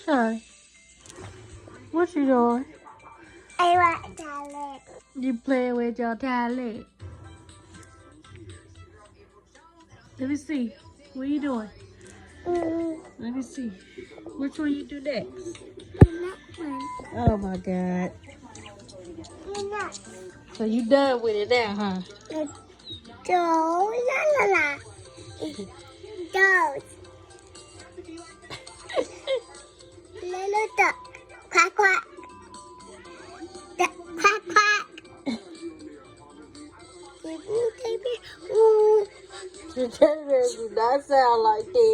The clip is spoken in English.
Sorry. What you doing? I want toddler. You playing with your toddler? Let me see. What you doing? Let me see. Which one you do next? That one. Oh my God. That. So you done with it now, huh? Those. Little duck. Quack quack. Duck quack quack. The teddy bear do not sound like that.